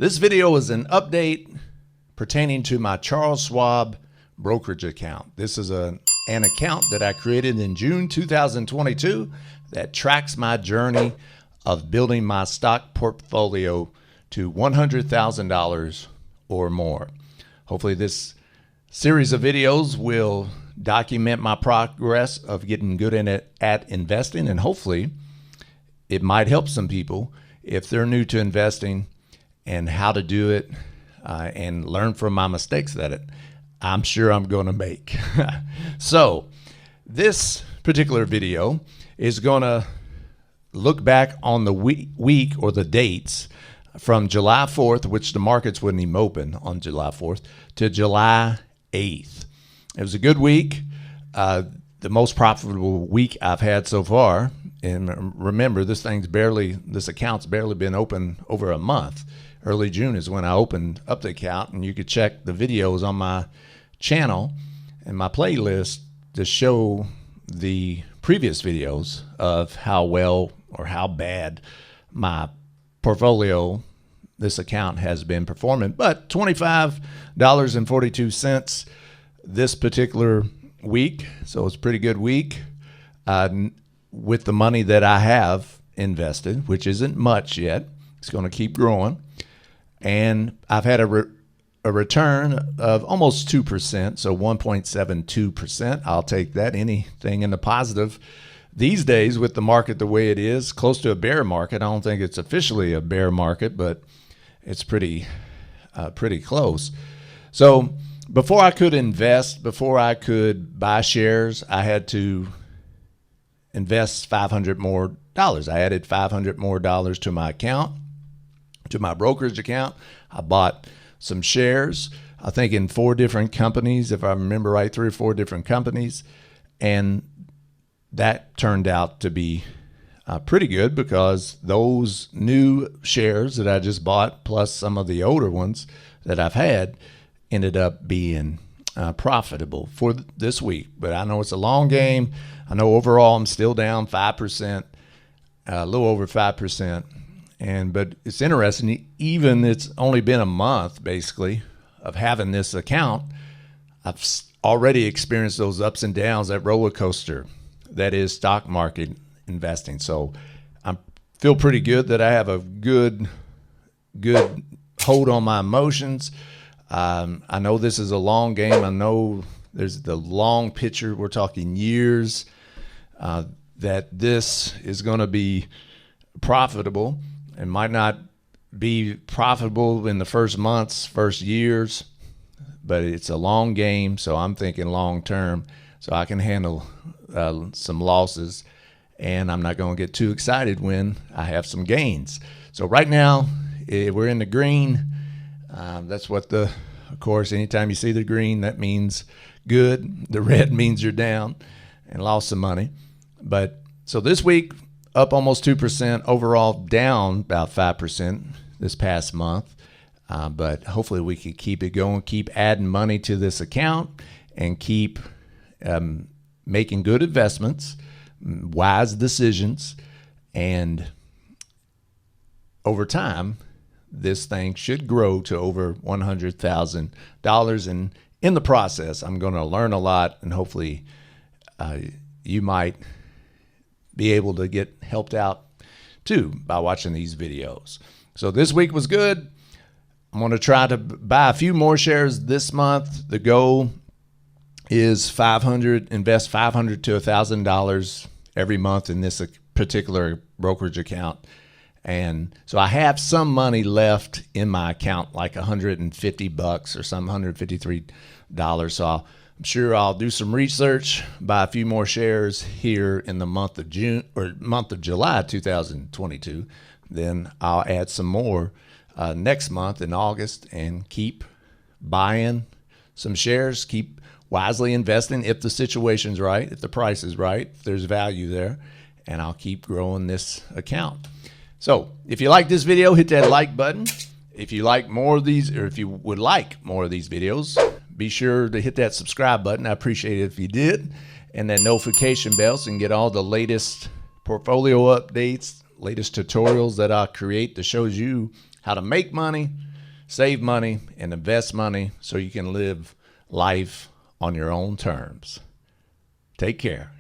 This video is an update pertaining to my Charles Schwab brokerage account. This is an account that I created in June 2022 that tracks my journey of building my stock portfolio to $100,000 or more. Hopefully this series of videos will document my progress of getting good at investing, and hopefully it might help some people if they're new to investing and how to do it and learn from my mistakes that I'm sure I'm going to make. So this particular video is going to look back on the week or the dates from July 4th, which the markets wouldn't even open on July 4th, to July 8th. It was a good week, the most profitable week I've had so far. And remember, this account's barely been open over a month. Early June is when I opened up the account, and you could check the videos on my channel and my playlist to show the previous videos of how well or how bad my portfolio, this account, has been performing. But $25.42 this particular week, so it's a pretty good week with the money that I have invested, which isn't much yet. It's going to keep growing. And I've had a return of almost 2%, so 1.72%. I'll take that. Anything in the positive these days with the market the way it is, close to a bear market. I don't think it's officially a bear market, but it's pretty close. So before I could invest, before I could buy shares, I had to invest $500 more. I added $500 more to my account, to my brokerage account. I bought some shares, I think in 4 different companies, if I remember right, 3 or 4 different companies. And that turned out to be pretty good, because those new shares that I just bought, plus some of the older ones that I've had, ended up being profitable for this week. But I know it's a long game. I know overall I'm still down 5%, a little over 5%. But it's interesting, even it's only been a month basically of having this account, I've already experienced those ups and downs, that roller coaster that is stock market investing. So I feel pretty good that I have a good hold on my emotions. I know this is a long game. I know there's the long picture. We're talking years that this is going to be profitable. It might not be profitable in the first months, first years, but it's a long game. So I'm thinking long term, so I can handle some losses, and I'm not going to get too excited when I have some gains. So right now we're in the green. That's what of course, anytime you see the green, that means good. The red means you're down and lost some money. But so this week, up almost 2%, overall down about 5% this past month. But hopefully we can keep it going, keep adding money to this account, and keep making good investments, wise decisions. And over time, this thing should grow to over $100,000. And in the process, I'm going to learn a lot, and hopefully you might be able to get helped out too by watching these videos. So this week was good. I'm going to try to buy a few more shares this month. The goal is invest $500 to $1,000 every month in this particular brokerage account. And so I have some money left in my account, like $150 or some $153. So I'm sure I'll do some research, buy a few more shares here in the month of June or month of July 2022. Then I'll add some more next month in August, and keep buying some shares, keep wisely investing if the situation's right, if the price is right, if there's value there, and I'll keep growing this account. So if you like this video, hit that like button. If you like more of these, or if you would like more of these videos, be sure to hit that subscribe button. I appreciate it if you did. And that notification bell so you can get all the latest portfolio updates, latest tutorials that I create that shows you how to make money, save money and invest money so you can live life on your own terms. Take care.